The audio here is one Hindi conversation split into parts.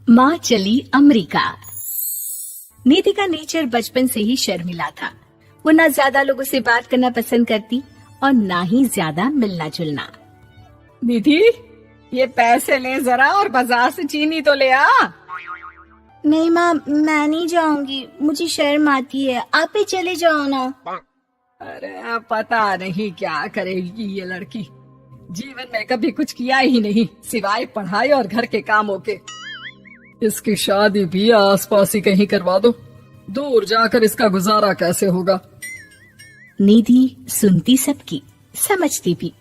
माँ चली अमेरिका। निधि का नेचर बचपन से ही शर्मिला था। वो ना ज्यादा लोगों से बात करना पसंद करती और ना ही ज्यादा मिलना जुलना। निधि, ये पैसे ले जरा और बाजार से चीनी तो ले आ। नहीं माँ, मैं नहीं जाऊंगी, मुझे शर्म आती है, आप ही चले जाओ ना। अरे पता नहीं क्या करेगी ये लड़की। जीवन में कभी कुछ किया ही नहीं सिवाय पढ़ाई और घर के कामों के। इसकी शादी भी आसपास ही कहीं करवा दो, दूर जाकर इसका गुजारा कैसे होगा। निधि सुनती सबकी, समझती भी,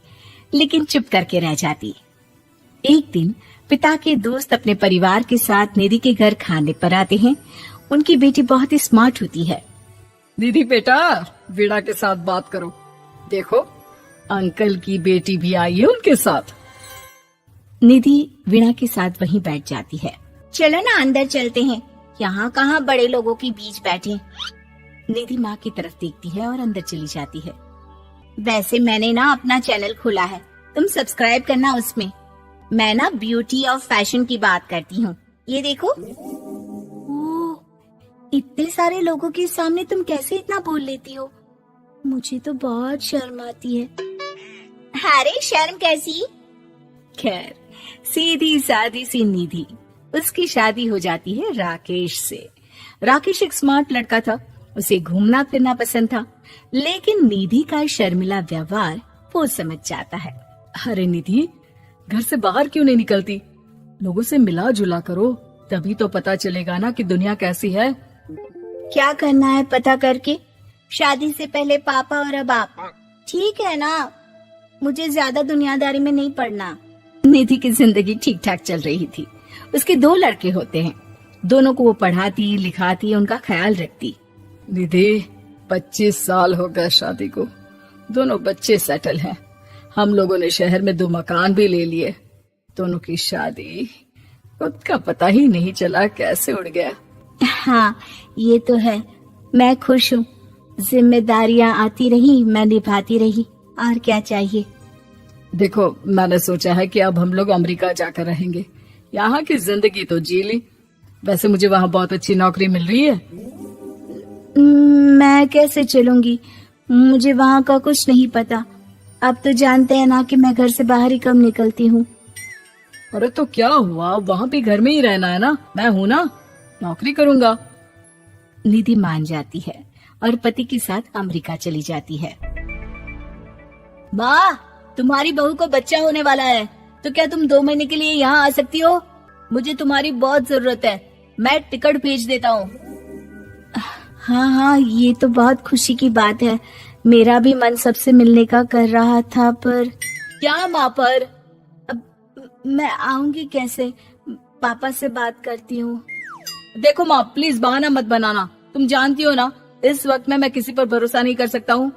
लेकिन चुप करके रह जाती। एक दिन पिता के दोस्त अपने परिवार के साथ निधि के घर खाने पर आते हैं। उनकी बेटी बहुत ही स्मार्ट होती है। निधि बेटा, वीणा के साथ बात करो। देखो, अंकल की बेटी भी आई है उनके साथ। निधि वीणा के साथ वहीं बैठ जाती है। चलो ना अंदर चलते हैं, यहाँ कहाँ बड़े लोगों के बीच बैठे। निधि माँ की तरफ देखती है और अंदर चली जाती है। वैसे मैंने ना अपना चैनल खोला है, तुम सब्सक्राइब करना उसमें। मैं ना ब्यूटी और फैशन की बात करती हूँ, ये देखो। ओह, इतने सारे लोगों के सामने तुम कैसे इतना बोल लेती हो? मुझे तो बहुत शर्म आती है। अरे शर्म कैसी। खैर, सीधी सादी सी निधि, उसकी शादी हो जाती है राकेश से। राकेश एक स्मार्ट लड़का था, उसे घूमना फिरना पसंद था, लेकिन निधि का शर्मिला व्यवहार वो समझ जाता है। अरे निधि, घर से बाहर क्यों नहीं निकलती? लोगों से मिला जुला करो, तभी तो पता चलेगा ना कि दुनिया कैसी है। क्या करना है पता करके? शादी से पहले पापा और अब आप। ठीक है ना, मुझे ज्यादा दुनियादारी में नहीं पड़ना। निधि की जिंदगी ठीक ठाक चल रही थी। उसके 2 लड़के होते हैं, दोनों को वो पढ़ाती लिखाती, उनका ख्याल रखती। निधि, 25 साल हो गए शादी को, दोनों बच्चे सेटल हैं। हम लोगों ने शहर में 2 मकान भी ले लिए। दोनों की शादी, खुद का पता ही नहीं चला कैसे उड़ गया। हाँ, ये तो है। मैं खुश हूँ, जिम्मेदारियाँ आती रही, मैं निभाती रही, और क्या चाहिए। देखो, मैंने सोचा है कि अब हम लोग अमेरिका जाकर रहेंगे। यहाँ की जिंदगी तो जी ली, वैसे मुझे वहाँ बहुत अच्छी नौकरी मिल रही है। मैं कैसे चलूंगी, मुझे वहाँ का कुछ नहीं पता। अब तो जानते हैं ना कि मैं घर से बाहर ही कम निकलती हूँ। अरे तो क्या हुआ, वहाँ भी घर में ही रहना है ना, मैं हूँ ना, नौकरी करूँगा। निधि मान जाती है और पति के साथ अमेरिका चली जाती है। माँ, तुम्हारी बहू को बच्चा होने वाला है, तो क्या तुम 2 महीने के लिए यहाँ आ सकती हो? मुझे तुम्हारी बहुत जरूरत है, मैं टिकट भेज देता हूँ। हाँ, ये तो बहुत खुशी की बात है। मेरा भी मन सबसे मिलने का कर रहा था, पर क्या माँ, पर अब मैं आऊंगी कैसे? पापा से बात करती हूँ। देखो माँ, प्लीज बहाना मत बनाना, तुम जानती हो ना इस वक्त में मैं किसी पर भरोसा नहीं कर सकता हूँ।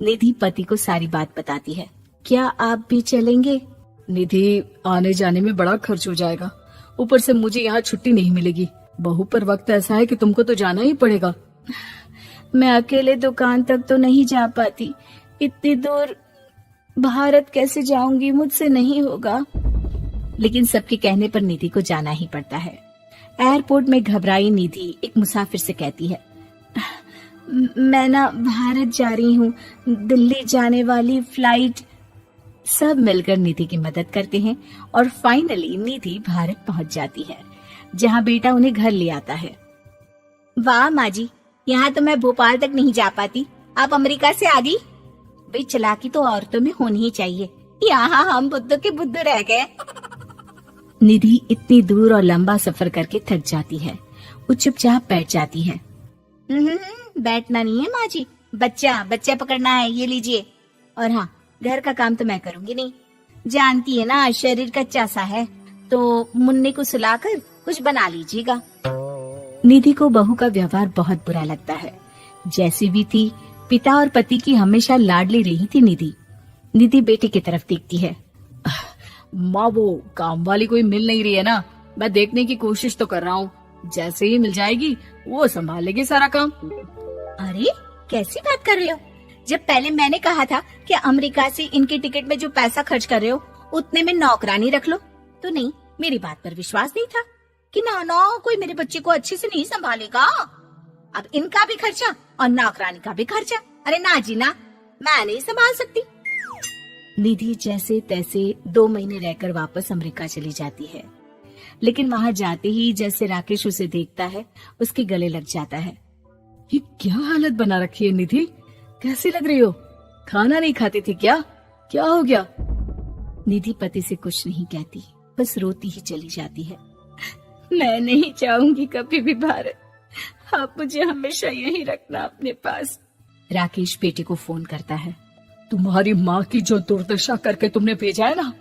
निधि पति को सारी बात बताती है। क्या आप भी चलेंगे? निधि, आने जाने में बड़ा खर्च हो जाएगा, ऊपर से मुझे यहाँ छुट्टी नहीं मिलेगी। बहू पर वक्त ऐसा है कि तुमको तो जाना ही पड़ेगा। मैं अकेले दुकान तक तो नहीं जा पाती, इतनी दूर भारत कैसे जाऊंगी, मुझसे नहीं होगा। लेकिन सबके कहने पर निधि को जाना ही पड़ता है। एयरपोर्ट में घबराई निधि एक मुसाफिर से कहती है, मैं ना भारत जा रही हूँ, दिल्ली जाने वाली फ्लाइट। सब मिलकर निधि की मदद करते हैं और फाइनली निधि भारत पहुंच जाती है, जहां बेटा उन्हें घर ले आता है। वाह माँ जी, यहाँ तो मैं भोपाल तक नहीं जा पाती, आप अमेरिका से आ गई। भाई चालाकी तो औरतों में होनी ही चाहिए, यहाँ हम बुद्धू के बुद्धू रह गए। निधि इतनी दूर और लंबा सफर करके थक जाती है, वो चुपचाप बैठ जाती है। बैठना नहीं है माँ जी, बच्चा पकड़ना है, ये लीजिए। और हाँ, घर का काम तो मैं करूंगी नहीं, जानती है ना शरीर कच्चा सा है, तो मुन्ने को सुलाकर कुछ बना लीजिएगा। निधि को बहू का व्यवहार बहुत बुरा लगता है। जैसी भी थी, पिता और पति की हमेशा लाडली रही थी निधि। निधि बेटे की तरफ देखती है। माँ, वो काम वाली कोई मिल नहीं रही है ना, मैं देखने की कोशिश तो कर रहा हूँ, जैसे ही मिल जाएगी वो संभालेगी सारा काम। अरे कैसी बात कर रहे हो, जब पहले मैंने कहा था कि अमेरिका से इनके टिकट में जो पैसा खर्च कर रहे हो उतने में नौकरानी रख लो, तो नहीं, मेरी बात पर विश्वास नहीं था। कि ना कोई मेरे बच्चे को अच्छे से नहीं संभालेगा। अब इनका भी खर्चा और नौकरानी का भी खर्चा। अरे ना जी ना, मैं नहीं संभाल सकती। निधि जैसे तैसे 2 महीने रहकर वापस अमेरिका चली जाती है, लेकिन वहां जाते ही जैसे राकेश उसे देखता है उसके गले लग जाता है। ये क्या हालत बना रखी है निधि, कैसी लग रही हो? खाना नहीं खाती थी क्या? क्या हो गया? निधि पति से कुछ नहीं कहती, बस रोती ही चली जाती है। मैं नहीं चाहूंगी कभी भी भारत, आप मुझे हमेशा यहीं रखना अपने पास। राकेश बेटे को फोन करता है। तुम्हारी माँ की जो दुर्दशा करके तुमने भेजा है ना,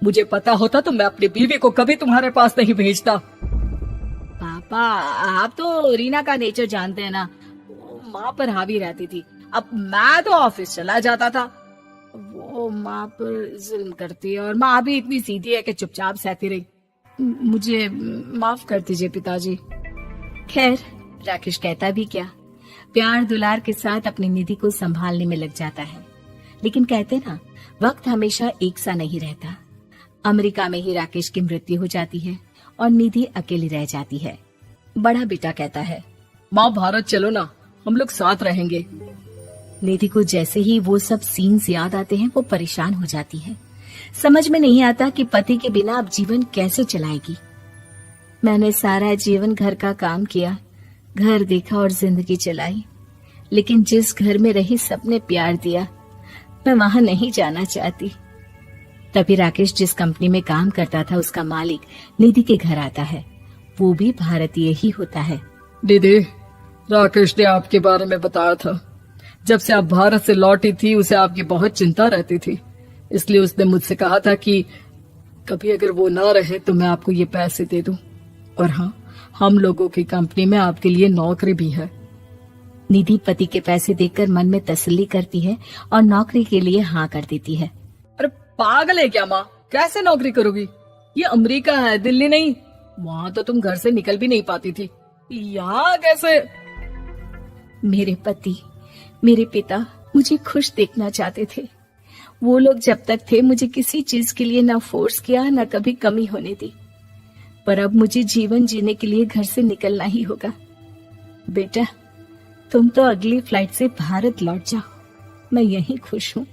मुझे पता होता तो मैं अपनी बीवी को कभी तुम्हारे पास नहीं भेजता। पापा, आप तो रीना का नेचर जानते हैं ना, वो माँ पर हावी रहती थी। अब मैं तो ऑफिस चला जाता था, वो माँ पर जुल्म करती है, और माँ भी इतनी सीधी है कि चुपचाप सहती रही। मुझे माफ कर दीजिए पिताजी। खैर, राकेश कहता भी क्या, प्यार दुलार के साथ अपनी निधि को संभालने में लग जाता है। लेकिन कहते ना, वक्त हमेशा एक सा नहीं रहता। अमेरिका में ही राकेश की मृत्यु हो जाती है और निधि अकेली रह जाती है। बड़ा बेटा कहता है, माँ भारत चलो ना, हम लोग साथ रहेंगे। निधि को जैसे ही वो सब सीन्स याद आते हैं वो परेशान हो जाती है। समझ में नहीं आता कि पति के बिना अब जीवन कैसे चलाएगी। मैंने सारा जीवन घर का काम किया, घर देखा और जिंदगी चलाई, लेकिन जिस घर में रही सबने प्यार दिया, मैं वहां नहीं जाना चाहती। तभी राकेश जिस कंपनी में काम करता था उसका मालिक निधि के घर आता है। वो भी भारतीय ही होता है। दीदी, राकेश ने आपके बारे में बताया था। जब से आप भारत से लौटी थी उसे आपकी बहुत चिंता रहती थी, इसलिए उसने मुझसे कहा था कि कभी अगर वो ना रहे तो मैं आपको ये पैसे दे दूं। और हाँ, हम लोगों की कंपनी में आपके लिए नौकरी भी है। निधि पति के पैसे देखकर मन में तसल्ली करती है और नौकरी के लिए हाँ कर देती है। अरे पागल है क्या माँ, कैसे नौकरी करोगी? ये अमेरिका है, दिल्ली नहीं। वहाँ तो तुम घर से निकल भी नहीं पाती थी, यहाँ कैसे? मेरे पति, मेरे पिता मुझे खुश देखना चाहते थे। वो लोग जब तक थे मुझे किसी चीज के लिए ना फोर्स किया, ना कभी कमी होने दी। पर अब मुझे जीवन जीने के लिए घर से निकलना ही होगा। बेटा, तुम तो अगली फ्लाइट से भारत लौट जाओ, मैं यहीं खुश हूँ।